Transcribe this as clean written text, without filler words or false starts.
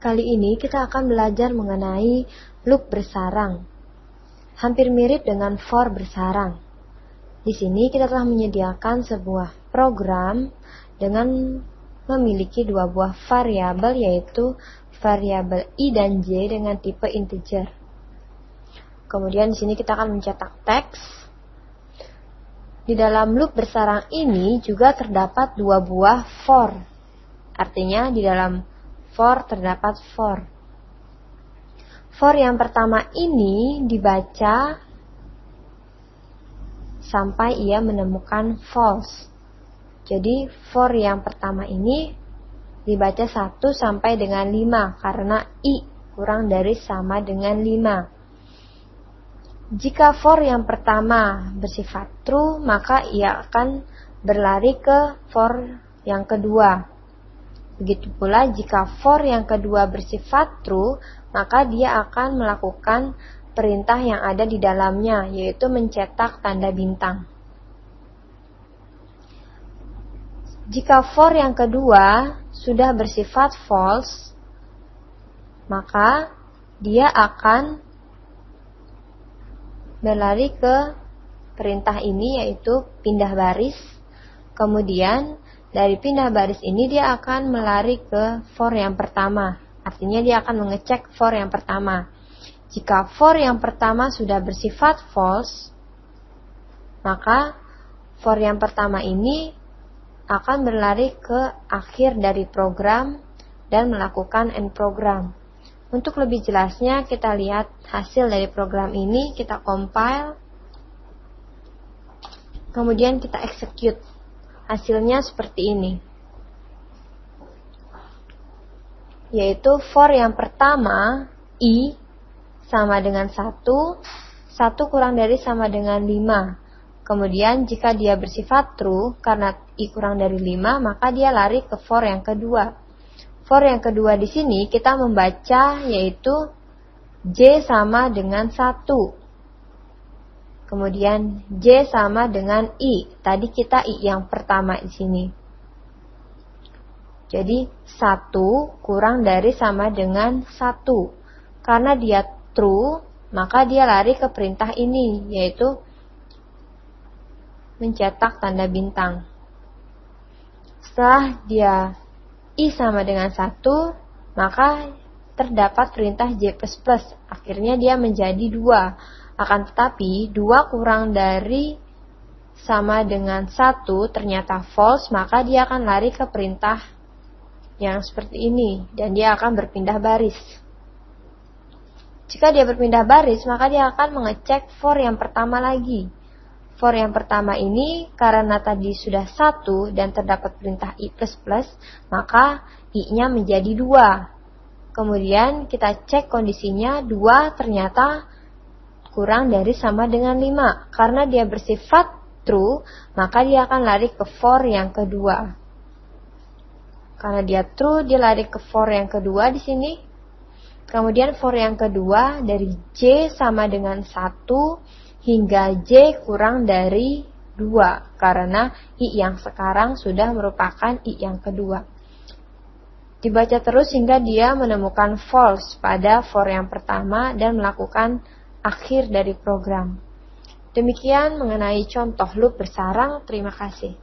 Kali ini kita akan belajar mengenai loop bersarang. Hampir mirip dengan for bersarang. Di sini kita telah menyediakan sebuah program dengan memiliki dua buah variabel, yaitu variabel i dan j dengan tipe integer. Kemudian di sini kita akan mencetak teks. Di dalam loop bersarang ini juga terdapat dua buah for. Artinya di dalam for terdapat for. For yang pertama ini dibaca sampai ia menemukan false. Jadi for yang pertama ini dibaca 1 sampai dengan 5 karena i kurang dari sama dengan 5. Jika for yang pertama bersifat true, maka ia akan berlari ke for yang kedua. Begitu pula jika for yang kedua bersifat true, maka dia akan melakukan perintah yang ada di dalamnya, yaitu mencetak tanda bintang. Jika for yang kedua sudah bersifat false, maka dia akan berlari ke perintah ini, yaitu pindah baris. Kemudian dari pindah baris ini dia akan melari ke for yang pertama. Artinya dia akan mengecek for yang pertama. Jika for yang pertama sudah bersifat false, maka for yang pertama ini akan berlari ke akhir dari program dan melakukan end program. Untuk lebih jelasnya kita lihat hasil dari program ini, kita compile, kemudian kita execute. Hasilnya seperti ini, yaitu for yang pertama i sama dengan 1, 1 kurang dari sama dengan 5. Kemudian jika dia bersifat true, karena i kurang dari 5, maka dia lari ke for yang kedua. For yang kedua di sini kita membaca yaitu j sama dengan 1. Kemudian j sama dengan i. Tadi kita i yang pertama di sini. Jadi 1 kurang dari sama dengan 1. Karena dia true, maka dia lari ke perintah ini, yaitu mencetak tanda bintang. Setelah dia i sama dengan 1, maka terdapat perintah j++. Akhirnya dia menjadi 2. Akan tetapi 2 kurang dari sama dengan 1 ternyata false, maka dia akan lari ke perintah yang seperti ini dan dia akan berpindah baris. Jika dia berpindah baris, maka dia akan mengecek for yang pertama lagi. For yang pertama ini karena tadi sudah 1 dan terdapat perintah i++, maka i-nya menjadi 2. Kemudian kita cek kondisinya, 2 ternyata kurang dari sama dengan 5. Karena dia bersifat true, maka dia akan lari ke for yang kedua. Karena dia true, dia lari ke for yang kedua di sini. Kemudian for yang kedua dari j sama dengan 1 hingga j kurang dari 2. Karena i yang sekarang sudah merupakan i yang kedua. Dibaca terus hingga dia menemukan false pada for yang pertama dan melakukan akhir dari program. Demikian mengenai contoh loop bersarang. Terima kasih.